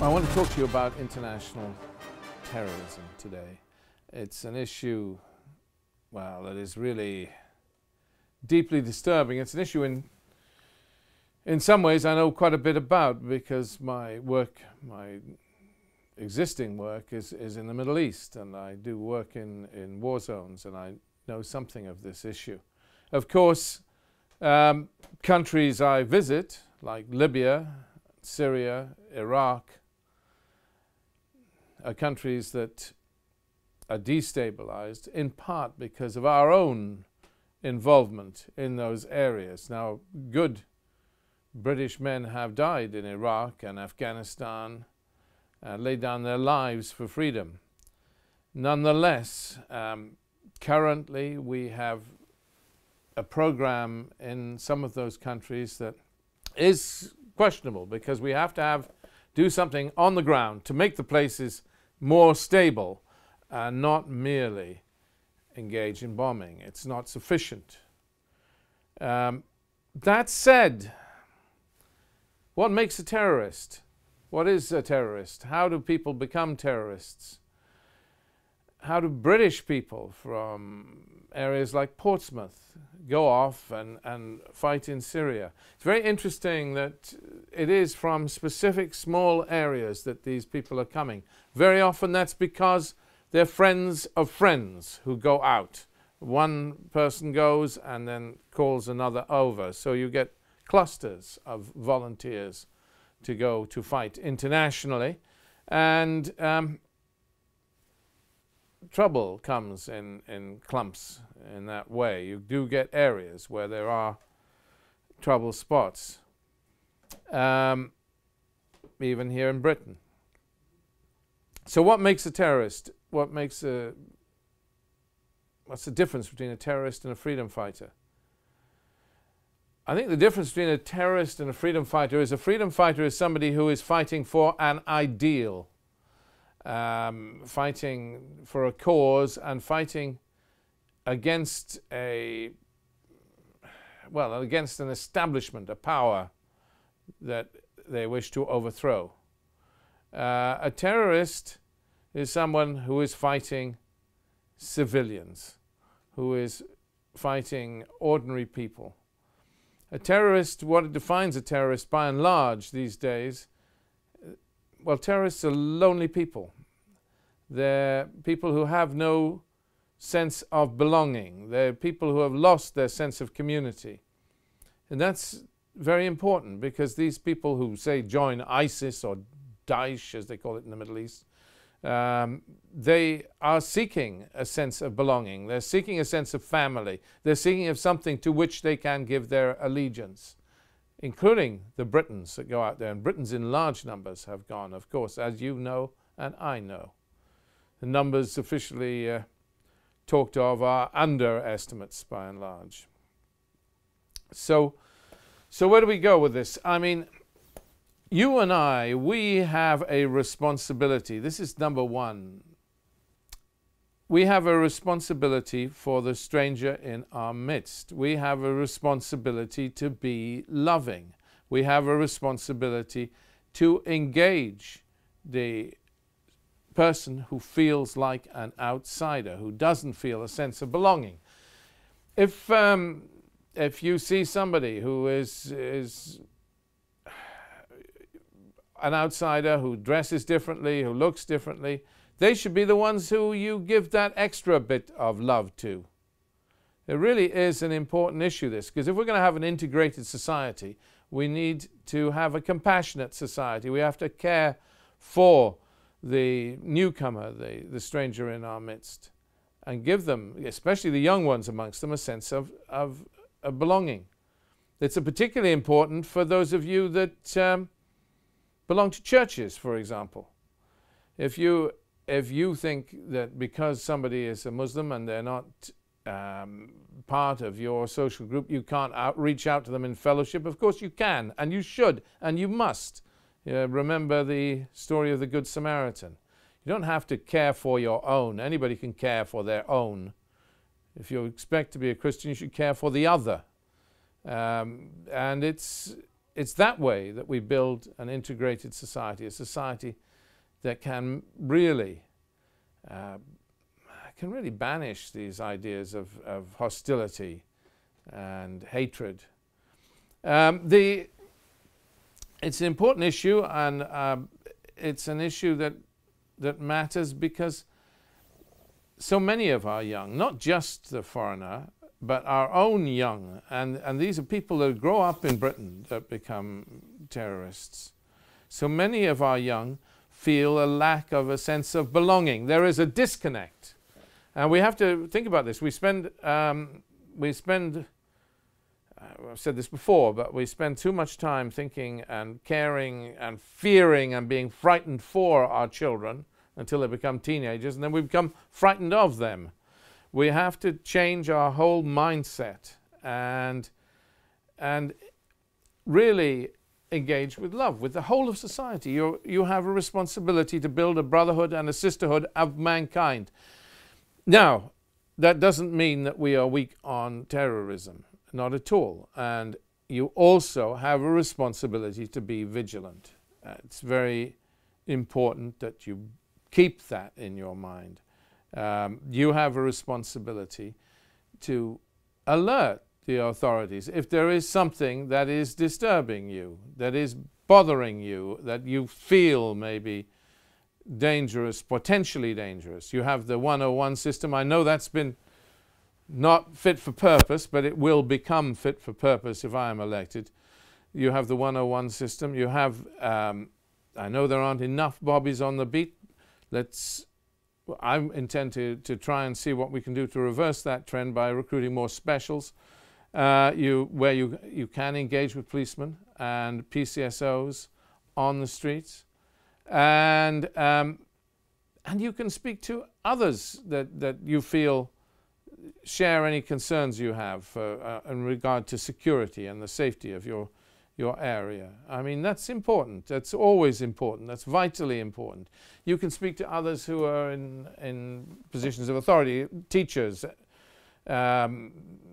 I want to talk to you about international terrorism today. It's an issue, well, that is really deeply disturbing. It's an issue in some ways I know quite a bit about, because my work, my existing work is in the Middle East, and I do work in war zones, and I know something of this issue. Of course, countries I visit, like Libya, Syria, Iraq, are countries that are destabilized in part because of our own involvement in those areas. Now, good British men have died in Iraq and Afghanistan, laid down their lives for freedom. Nonetheless, currently we have a program in some of those countries that is questionable, because we have to do something on the ground to make the places more stable and not merely engage in bombing. It's not sufficient. That said, what makes a terrorist? What is a terrorist? How do people become terrorists? How do British people from areas like Portsmouth go off and fight in Syria? It's very interesting that it is from specific small areas that these people are coming. Very often that's because they're friends of friends who go out. One person goes and then calls another over. So you get clusters of volunteers to go to fight internationally. And trouble comes in clumps in that way. You do get areas where there are trouble spots, even here in Britain. So what makes a terrorist? What's the difference between a terrorist and a freedom fighter? I think the difference between a terrorist and a freedom fighter is a freedom fighter is somebody who is fighting for an ideal, fighting for a cause, and fighting against against an establishment, a power that they wish to overthrow. A terrorist is someone who is fighting civilians, who is fighting ordinary people. A terrorist, what defines a terrorist by and large these days, well, terrorists are lonely people. They're people who have no sense of belonging. They're people who have lost their sense of community. And that's very important, because these people who, say, join ISIS or Daesh, as they call it in the Middle East, they are seeking a sense of belonging. They're seeking a sense of family. They're seeking of something to which they can give their allegiance, including the Britons that go out there. And Britons in large numbers have gone, of course, as you know and I know. The numbers officially talked of are underestimates by and large. So where do we go with this? I mean, you and I, we have a responsibility. This is number one. We have a responsibility for the stranger in our midst. We have a responsibility to be loving. We have a responsibility to engage the person who feels like an outsider, who doesn't feel a sense of belonging. If you see somebody who is an outsider, who dresses differently, who looks differently, they should be the ones who you give that extra bit of love to. It really is an important issue, this, because if we're going to have an integrated society, we need to have a compassionate society. We have to care for the newcomer, the stranger in our midst, and give them, especially the young ones amongst them, a sense of belonging. It's particularly important for those of you that belong to churches, for example. If you think that because somebody is a Muslim and they're not part of your social group, you can't reach out to them in fellowship, of course you can, and you should, and you must. Remember the story of the Good Samaritan. You don't have to care for your own. Anybody can care for their own. If you expect to be a Christian, you should care for the other. And it's it's that way that we build an integrated society, a society that can really banish these ideas of hostility and hatred. It's an important issue, and it's an issue that matters because so many of our young, not just the foreigner, but our own young, and these are people that grow up in Britain that become terrorists. So many of our young feel a lack of a sense of belonging. There is a disconnect. And we have to think about this. I've said this before, but we spend too much time thinking and caring and fearing and being frightened for our children until they become teenagers, and then we become frightened of them. We have to change our whole mindset and really engage with love, with the whole of society. You have a responsibility to build a brotherhood and a sisterhood of mankind. Now, that doesn't mean that we are weak on terrorism, not at all. And you also have a responsibility to be vigilant. It's very important that you keep that in your mind. You have a responsibility to alert the authorities if there is something that is disturbing you, that is bothering you, that you feel maybe dangerous, potentially dangerous. You have the 101 system. I know that's been not fit for purpose, but it will become fit for purpose if I am elected. You have the 101 system. You have, I know there aren't enough bobbies on the beat. I intend to try and see what we can do to reverse that trend by recruiting more specials, where you can engage with policemen and PCSOs on the streets, and you can speak to others that you feel share any concerns you have in regard to security and the safety of your area. I mean, that's important. That's always important. That's vitally important. You can speak to others who are in positions of authority, teachers,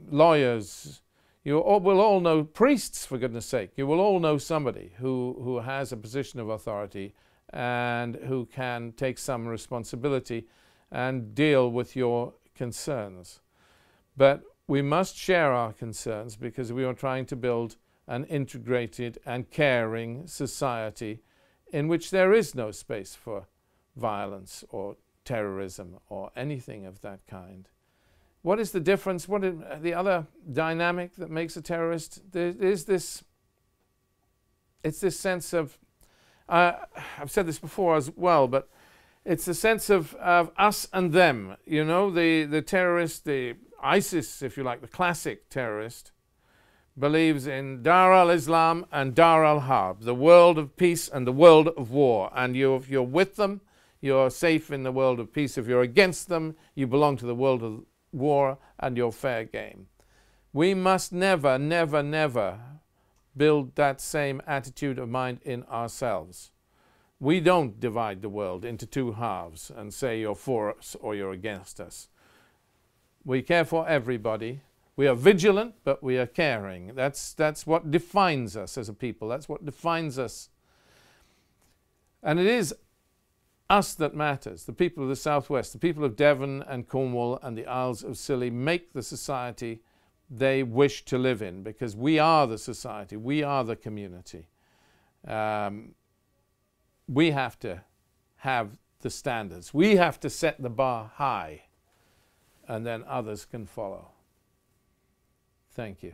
lawyers. You will all know priests, for goodness sake. You will all know somebody who has a position of authority and who can take some responsibility and deal with your concerns. But we must share our concerns because we are trying to build an integrated and caring society in which there is no space for violence or terrorism or anything of that kind. What is the difference? What is the other dynamic that makes a terrorist? There is this, it's this sense of, I've said this before as well, but it's the sense of us and them. You know, the terrorist, the ISIS, if you like, the classic terrorist, believes in Dar al-Islam and Dar al-Harb, the world of peace and the world of war. And if you're with them, you're safe in the world of peace. If you're against them, you belong to the world of war and you're fair game. We must never, never, never build that same attitude of mind in ourselves. We don't divide the world into two halves and say you're for us or you're against us. We care for everybody. We are vigilant, but we are caring. That's what defines us as a people. That's what defines us. And it is us that matters. The people of the Southwest, the people of Devon and Cornwall and the Isles of Scilly make the society they wish to live in, because we are the society. We are the community. We have to have the standards. We have to set the bar high, and then others can follow. Thank you.